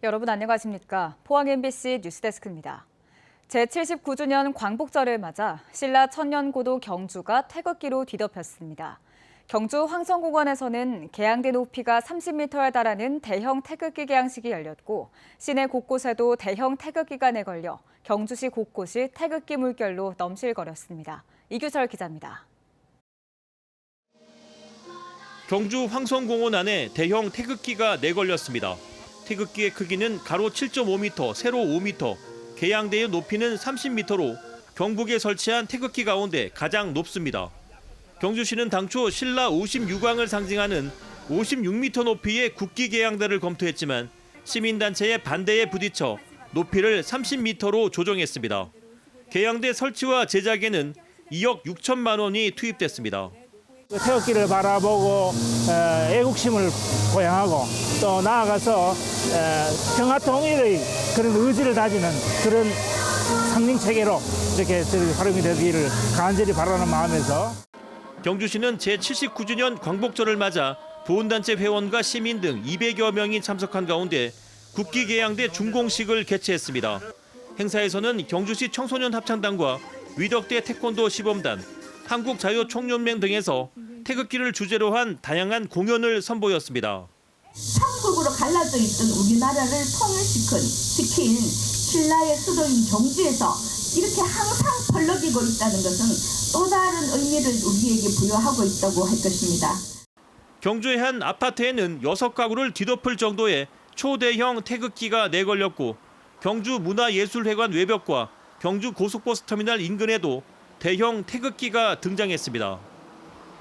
여러분 안녕하십니까? 포항 MBC 뉴스데스크입니다. 제79주년 광복절을 맞아 신라 천년고도 경주가 태극기로 뒤덮였습니다. 경주 황성공원에서는 개양대 높이가 30m에 달하는 대형 태극기 개양식이 열렸고 시내 곳곳에도 대형 태극기가 내걸려 경주시 곳곳이 태극기 물결로 넘실거렸습니다. 이규설 기자입니다. 경주 황성공원 안에 대형 태극기가 내걸렸습니다. 태극기의 크기는 가로 7.5m, 세로 5m, 개양대의 높이는 30m로 경북에 설치한 태극기 가운데 가장 높습니다. 경주시는 당초 신라 56왕을 상징하는 56m 높이의 국기 개양대를 검토했지만 시민단체의 반대에 부딪혀 높이를 30m로 조정했습니다. 개양대 설치와 제작에는 2억 6천만 원이 투입됐습니다. 태극기를 바라보고 애국심을 보양하고 또 나아가서 평화통일의 그런 의지를 다지는 그런 상징체계로 이렇게 활용이 되기를 간절히 바라는 마음에서 경주시는 제79주년 광복절을 맞아 보훈단체 회원과 시민 등 200여 명이 참석한 가운데 국기개양대 준공식을 개최했습니다. 행사에서는 경주시 청소년 합창단과 위덕대 태권도 시범단, 한국자유총연맹 등에서 태극기를 주제로 한 다양한 공연을 선보였습니다. 삼국으로 갈라져 있던 우리나라를 통일시킨 신라의 수도인 경주에서 이렇게 항상 펄럭이고 있다는 것은 또 다른 의미를 우리에게 부여하고 있다고 할 것입니다. 경주의 한 아파트에는 6가구를 뒤덮을 정도의 초대형 태극기가 내걸렸고 경주문화예술회관 외벽과 경주 고속버스터미널 인근에도 대형 태극기가 등장했습니다.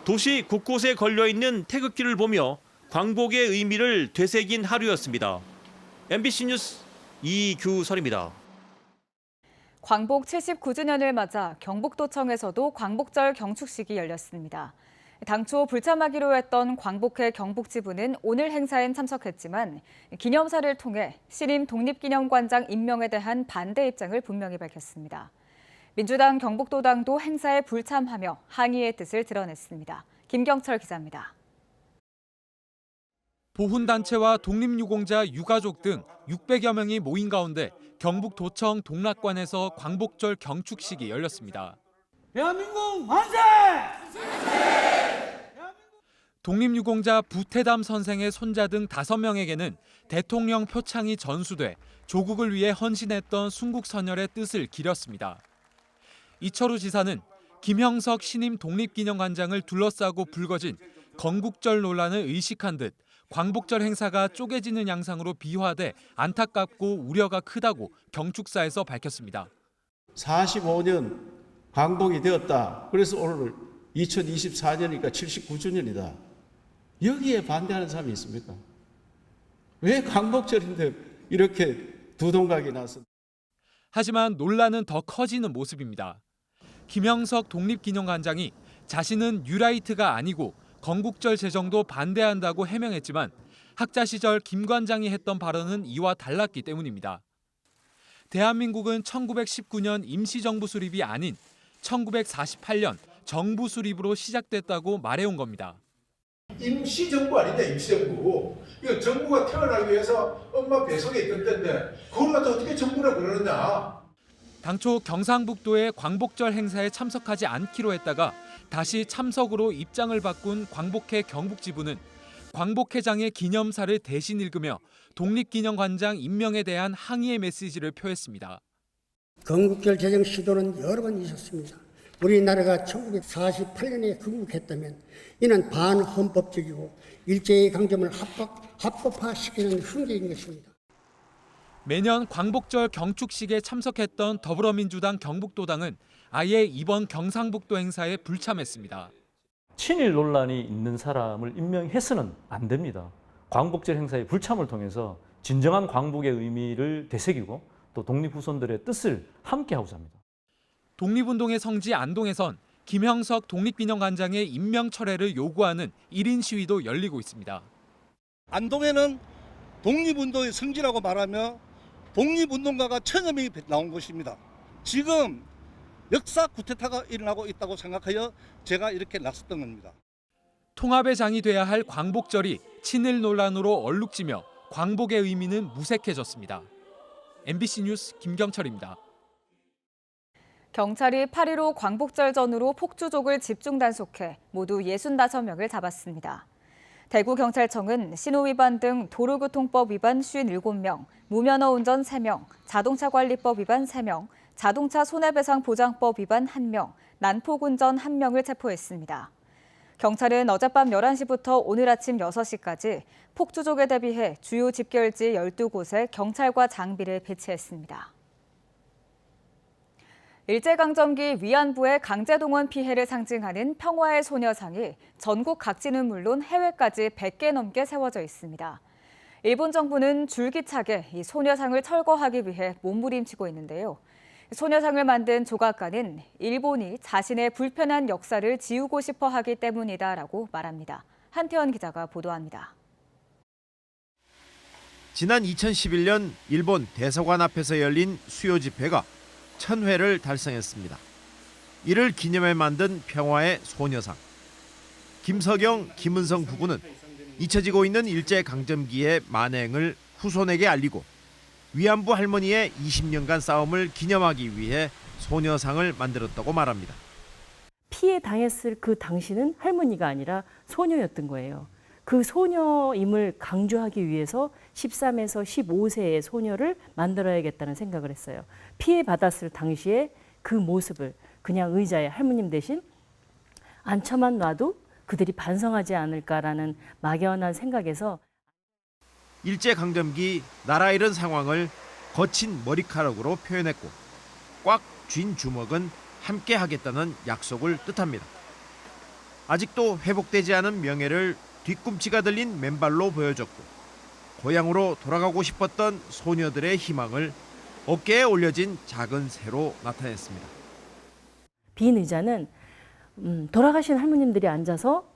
도시 곳곳에 걸려있는 태극기를 보며 광복의 의미를 되새긴 하루였습니다. MBC 뉴스 이규설입니다. 광복 79주년을 맞아 경북도청에서도 광복절 경축식이 열렸습니다. 당초 불참하기로 했던 광복회 경북지부는 오늘 행사엔 참석했지만 기념사를 통해 신임 독립기념관장 임명에 대한 반대 입장을 분명히 밝혔습니다. 민주당 경북도당도 행사에 불참하며 항의의 뜻을 드러냈습니다. 김경철 기자입니다. 보훈단체와 독립유공자 유가족 등 600여 명이 모인 가운데 경북도청 동락관에서 광복절 경축식이 열렸습니다. 대한민국 만세! 독립유공자 부태담 선생의 손자 등 5명에게는 대통령 표창이 전수돼 조국을 위해 헌신했던 순국선열의 뜻을 기렸습니다. 이철우 지사는 김형석 신임 독립기념관장을 둘러싸고 불거진 건국절 논란을 의식한 듯 광복절 행사가 쪼개지는 양상으로 비화돼 안타깝고 우려가 크다고 경축사에서 밝혔습니다. 45년 광복이 되었다. 그래서 오늘 2024년이니까 79주년이다. 여기에 반대하는 사람이 있습니까? 왜 광복절인데 이렇게 두동각이 나서? 하지만 논란은 더 커지는 모습입니다. 김형석 독립기념관장이 자신은 뉴라이트가 아니고 건국절 제정도 반대한다고 해명했지만 학자 시절 김 관장이 했던 발언은 이와 달랐기 때문입니다. 대한민국은 1919년 임시정부 수립이 아닌 1948년 정부 수립으로 시작됐다고 말해온 겁니다. 임시정부 아니다, 임시정부. 이거 정부가 태어나기 위해서 엄마 뱃속에 있던 때인데 그걸 갖다 어떻게 정부라 그러느냐. 당초 경상북도의 광복절 행사에 참석하지 않기로 했다가 다시 참석으로 입장을 바꾼 광복회 경북지부는 광복회장의 기념사를 대신 읽으며 독립기념관장 임명에 대한 항의의 메시지를 표했습니다. 건국절 제정 시도는 여러 번 있었습니다. 우리나라가 1948년에 건국했다면 이는 반헌법적이고 일제강점을 합법화시키는 흉기인 것입니다. 매년 광복절 경축식에 참석했던 더불어민주당 경북도당은 아예 이번 경상북도 행사에 불참했습니다. 친일 논란이 있는 사람을 임명해서는 안 됩니다. 광복절 행사의 불참을 통해서 진정한 광복의 의미를 되새기고 또 독립후손들의 뜻을 함께하고자 합니다. 독립운동의 성지 안동에선 김형석 독립기념관장의 임명 철회를 요구하는 1인 시위도 열리고 있습니다. 안동에는 독립운동의 성지라고 말하며 독립운동가가 1000여 명이 나온 곳입니다. 지금 역사 쿠데타가 일어나고 있다고 생각하여 제가 이렇게 나섰던 겁니다. 통합의 장이 돼야 할 광복절이 친일 논란으로 얼룩지며 광복의 의미는 무색해졌습니다. MBC 뉴스 김경철입니다. 경찰이 8.15 광복절 전후로 폭주족을 집중 단속해 모두 65명을 잡았습니다. 대구경찰청은 신호위반 등 도로교통법 위반 57명, 무면허 운전 3명, 자동차관리법 위반 3명, 자동차 손해배상보장법 위반 1명, 난폭운전 1명을 체포했습니다. 경찰은 어젯밤 11시부터 오늘 아침 6시까지 폭주족에 대비해 주요 집결지 12곳에 경찰과 장비를 배치했습니다. 일제강점기 위안부의 강제동원 피해를 상징하는 평화의 소녀상이 전국 각지는 물론 해외까지 100개 넘게 세워져 있습니다. 일본 정부는 줄기차게 이 소녀상을 철거하기 위해 몸부림치고 있는데요. 소녀상을 만든 조각가는 일본이 자신의 불편한 역사를 지우고 싶어 하기 때문이다라고 말합니다. 한태원 기자가 보도합니다. 지난 2011년 일본 대사관 앞에서 열린 수요 집회가 1000회를 달성했습니다. 이를 기념해 만든 평화의 소녀상. 김석영, 김은성 부부는 잊혀지고 있는 일제강점기의 만행을 후손에게 알리고 위안부 할머니의 20년간 싸움을 기념하기 위해 소녀상을 만들었다고 말합니다. 피해 당했을 그 당시는 할머니가 아니라 소녀였던 거예요. 그 소녀임을 강조하기 위해서 13에서 15세의 소녀를 만들어야겠다는 생각을 했어요. 피해 받았을 당시에 그 모습을 그냥 의자에 할머님 대신 앉혀만 놔도 그들이 반성하지 않을까라는 막연한 생각에서 일제강점기 나라 잃은 상황을 거친 머리카락으로 표현했고 꽉 쥔 주먹은 함께 하겠다는 약속을 뜻합니다. 아직도 회복되지 않은 명예를 뒤꿈치가 들린 맨발로 보여줬고 고향으로 돌아가고 싶었던 소녀들의 희망을 어깨에 올려진 작은 새로 나타냈습니다. 빈 의자는 돌아가신 할머님들이 앉아서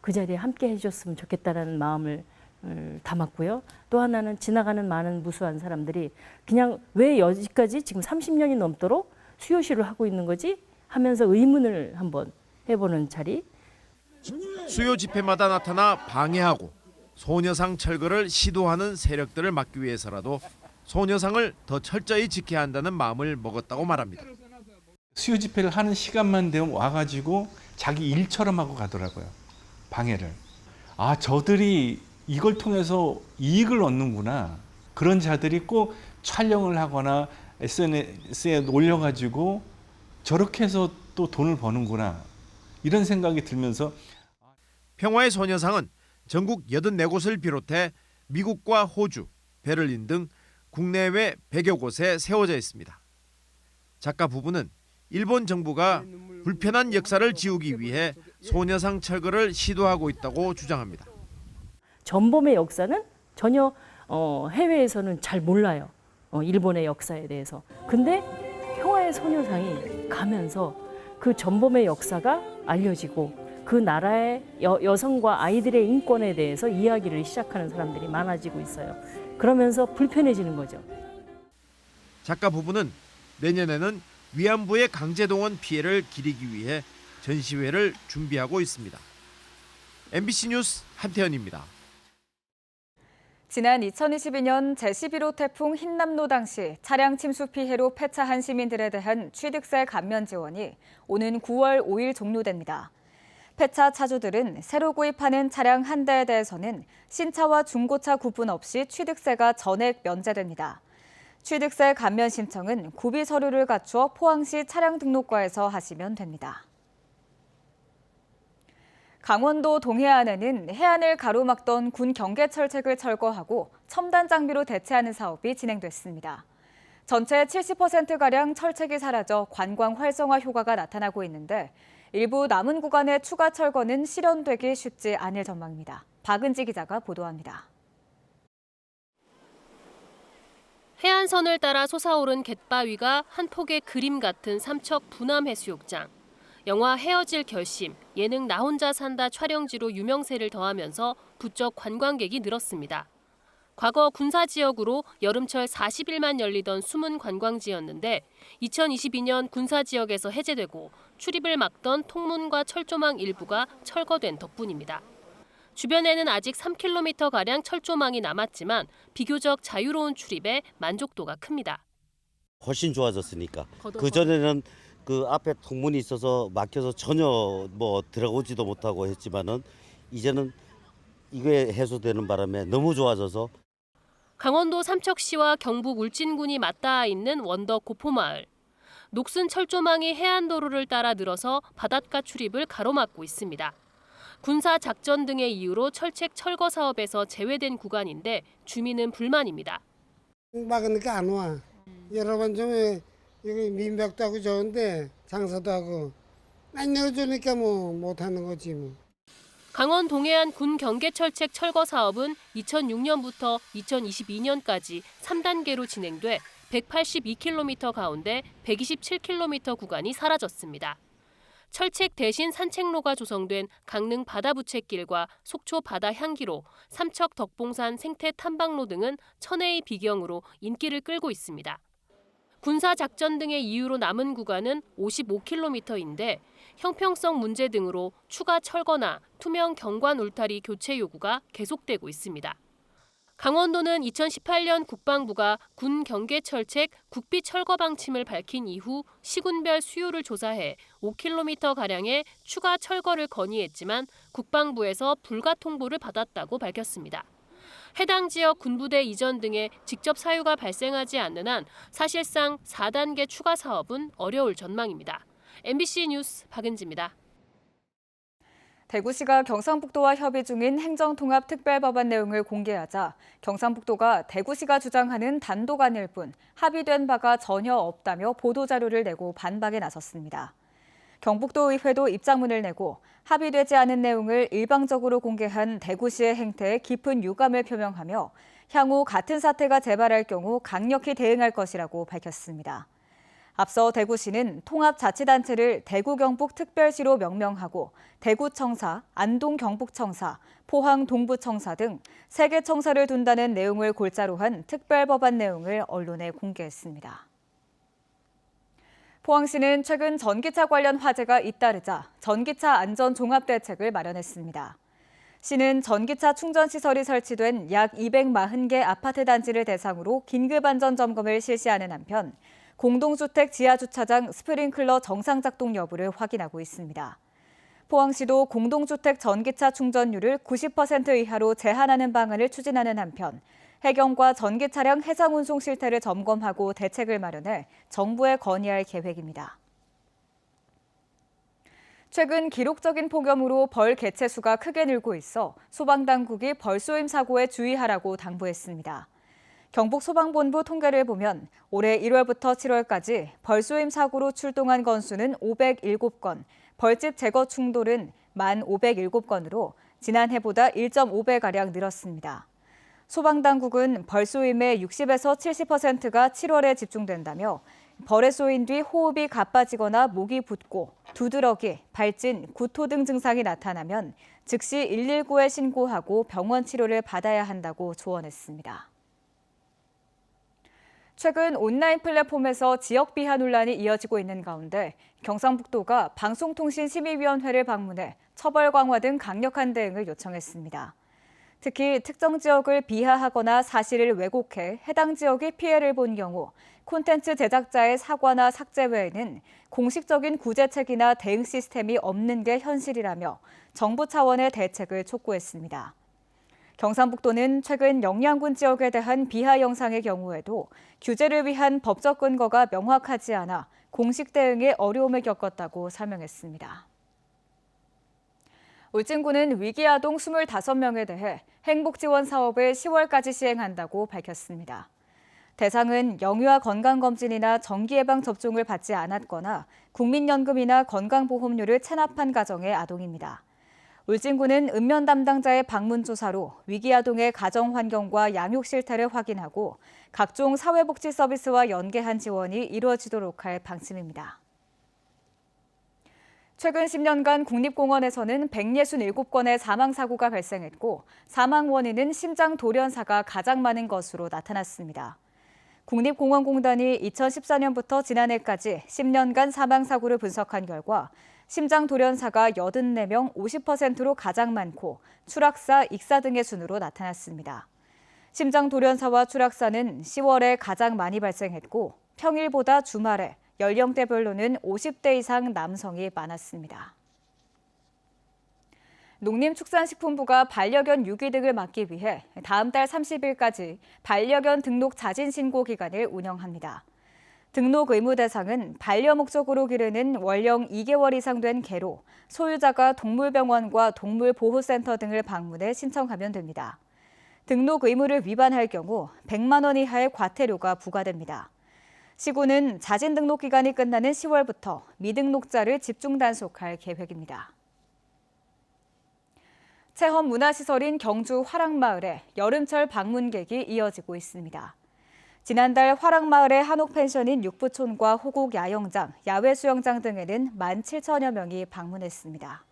그 자리에 함께 해줬으면 좋겠다라는 마음을 담았고요. 또 하나는 지나가는 많은 무수한 사람들이 그냥 왜 여기까지 지금 30년이 넘도록 수요시를 하고 있는 거지 하면서 의문을 한번 해보는 자리. 수요 집회마다 나타나 방해하고 소녀상 철거를 시도하는 세력들을 막기 위해서라도 소녀상을 더 철저히 지켜야 한다는 마음을 먹었다고 말합니다. 수요 집회를 하는 시간만 되면 와가지고 자기 일처럼 하고 가더라고요. 방해를. 아, 저들이 이걸 통해서 이익을 얻는구나. 그런 자들이 꼭 촬영을 하거나 SNS에 올려가지고 저렇게 해서 또 돈을 버는구나. 이런 생각이 들면서 평화의 소녀상은 전국 84곳을 비롯해 미국과 호주, 베를린 등 국내외 100여 곳에 세워져 있습니다. 작가 부부는 일본 정부가 불편한 역사를 지우기 위해 소녀상 철거를 시도하고 있다고 주장합니다. 전범의 역사는 전혀 해외에서는 잘 몰라요. 일본의 역사에 대해서. 근데 평화의 소녀상이 가면서 그 전범의 역사가 알려지고 그 나라의 여성과 아이들의 인권에 대해서 이야기를 시작하는 사람들이 많아지고 있어요. 그러면서 불편해지는 거죠. 작가 부부는 내년에는 위안부의 강제동원 피해를 기리기 위해 전시회를 준비하고 있습니다. MBC 뉴스 한태현입니다. 지난 2022년 제11호 태풍 흰남노 당시 차량 침수 피해로 폐차한 시민들에 대한 취득세 감면 지원이 오는 9월 5일 종료됩니다. 폐차 차주들은 새로 구입하는 차량 한 대에 대해서는 신차와 중고차 구분 없이 취득세가 전액 면제됩니다. 취득세 감면 신청은 구비 서류를 갖추어 포항시 차량등록과에서 하시면 됩니다. 강원도 동해안에는 해안을 가로막던 군 경계철책을 철거하고 첨단 장비로 대체하는 사업이 진행됐습니다. 전체 70%가량 철책이 사라져 관광 활성화 효과가 나타나고 있는데 일부 남은 구간의 추가 철거는 실현되기 쉽지 않을 전망입니다. 박은지 기자가 보도합니다. 해안선을 따라 솟아오른 갯바위가 한 폭의 그림 같은 삼척 부남해수욕장. 영화 헤어질 결심, 예능 나 혼자 산다 촬영지로 유명세를 더하면서 부쩍 관광객이 늘었습니다. 과거 군사 지역으로 여름철 40일만 열리던 숨은 관광지였는데 2022년 군사 지역에서 해제되고 출입을 막던 통문과 철조망 일부가 철거된 덕분입니다. 주변에는 아직 3km가량 철조망이 남았지만 비교적 자유로운 출입에 만족도가 큽니다. 훨씬 좋아졌으니까. 그전에는 그 앞에 통문이 있어서 막혀서 전혀 뭐 들어오지도 못하고 했지만은 이제는 이게 해소되는 바람에 너무 좋아져서. 강원도 삼척시와 경북 울진군이 맞닿아 있는 원더 고포마을. 녹슨 철조망이 해안도로를 따라 늘어서 바닷가 출입을 가로막고 있습니다. 군사 작전 등의 이유로 철책 철거 사업에서 제외된 구간인데 주민은 불만입니다. 막으니까 안 와. 여러 번 좀 여기 민박도 하고 좋은데 장사도 하고 안 열어주니까 뭐 못하는 거지 뭐. 강원 동해안 군 경계철책 철거 사업은 2006년부터 2022년까지 3단계로 진행돼 182km 가운데 127km 구간이 사라졌습니다. 철책 대신 산책로가 조성된 강릉 바다부채길과 속초 바다 향기로, 삼척 덕봉산 생태 탐방로 등은 천혜의 비경으로 인기를 끌고 있습니다. 군사작전 등의 이유로 남은 구간은 55km인데 형평성 문제 등으로 추가 철거나 투명 경관 울타리 교체 요구가 계속되고 있습니다. 강원도는 2018년 국방부가 군 경계철책 국비 철거 방침을 밝힌 이후 시군별 수요를 조사해 5km가량의 추가 철거를 건의했지만 국방부에서 불가 통보를 받았다고 밝혔습니다. 해당 지역 군부대 이전 등의 직접 사유가 발생하지 않는 한 사실상 4단계 추가 사업은 어려울 전망입니다. MBC 뉴스 박은지입니다. 대구시가 경상북도와 협의 중인 행정통합특별법안 내용을 공개하자 경상북도가 대구시가 주장하는 단독안일 뿐 합의된 바가 전혀 없다며 보도자료를 내고 반박에 나섰습니다. 경북도 의회도 입장문을 내고 합의되지 않은 내용을 일방적으로 공개한 대구시의 행태에 깊은 유감을 표명하며 향후 같은 사태가 재발할 경우 강력히 대응할 것이라고 밝혔습니다. 앞서 대구시는 통합자치단체를 대구경북특별시로 명명하고 대구청사, 안동경북청사, 포항동부청사 등 3개 청사를 둔다는 내용을 골자로 한 특별법안 내용을 언론에 공개했습니다. 포항시는 최근 전기차 관련 화재가 잇따르자 전기차 안전 종합대책을 마련했습니다. 시는 전기차 충전시설이 설치된 약 240개 아파트 단지를 대상으로 긴급 안전 점검을 실시하는 한편 공동주택 지하주차장 스프링클러 정상 작동 여부를 확인하고 있습니다. 포항시도 공동주택 전기차 충전율을 90% 이하로 제한하는 방안을 추진하는 한편 해경과 전기차량 해상 운송 실태를 점검하고 대책을 마련해 정부에 건의할 계획입니다. 최근 기록적인 폭염으로 벌 개체 수가 크게 늘고 있어 소방당국이 벌쏘임 사고에 주의하라고 당부했습니다. 경북소방본부 통계를 보면 올해 1월부터 7월까지 벌쏘임 사고로 출동한 건수는 507건, 벌집 제거 충돌은 1,507건으로 지난해보다 1.5배가량 늘었습니다. 소방당국은 벌쏘임의 60에서 70%가 7월에 집중된다며 벌에 쏘인 뒤 호흡이 가빠지거나 목이 붓고 두드러기, 발진, 구토 등 증상이 나타나면 즉시 119에 신고하고 병원 치료를 받아야 한다고 조언했습니다. 최근 온라인 플랫폼에서 지역 비하 논란이 이어지고 있는 가운데 경상북도가 방송통신심의위원회를 방문해 처벌 강화 등 강력한 대응을 요청했습니다. 특히 특정 지역을 비하하거나 사실을 왜곡해 해당 지역이 피해를 본 경우 콘텐츠 제작자의 사과나 삭제 외에는 공식적인 구제책이나 대응 시스템이 없는 게 현실이라며 정부 차원의 대책을 촉구했습니다. 경상북도는 최근 영양군 지역에 대한 비하 영상의 경우에도 규제를 위한 법적 근거가 명확하지 않아 공식 대응에 어려움을 겪었다고 설명했습니다. 울진군은 위기아동 25명에 대해 행복지원 사업을 10월까지 시행한다고 밝혔습니다. 대상은 영유아 건강검진이나 정기예방접종을 받지 않았거나 국민연금이나 건강보험료를 체납한 가정의 아동입니다. 울진군은 읍면 담당자의 방문 조사로 위기아동의 가정 환경과 양육 실태를 확인하고 각종 사회복지 서비스와 연계한 지원이 이루어지도록 할 방침입니다. 최근 10년간 국립공원에서는 167건의 사망사고가 발생했고 사망 원인은 심장 돌연사가 가장 많은 것으로 나타났습니다. 국립공원공단이 2014년부터 지난해까지 10년간 사망사고를 분석한 결과 심장 돌연사가 84명 50%로 가장 많고 추락사, 익사 등의 순으로 나타났습니다. 심장 돌연사와 추락사는 10월에 가장 많이 발생했고 평일보다 주말에 연령대별로는 50대 이상 남성이 많았습니다. 농림축산식품부가 반려견 유기등을 막기 위해 다음 달 30일까지 반려견 등록 자진 신고 기간을 운영합니다. 등록 의무 대상은 반려 목적으로 기르는 월령 2개월 이상 된 개로 소유자가 동물병원과 동물보호센터 등을 방문해 신청하면 됩니다. 등록 의무를 위반할 경우 100만 원 이하의 과태료가 부과됩니다. 시군은 자진 등록 기간이 끝나는 10월부터 미등록자를 집중 단속할 계획입니다. 체험 문화시설인 경주 화랑마을에 여름철 방문객이 이어지고 있습니다. 지난달 화랑마을의 한옥 펜션인 육부촌과 호국 야영장, 야외 수영장 등에는 17,000여 명이 방문했습니다.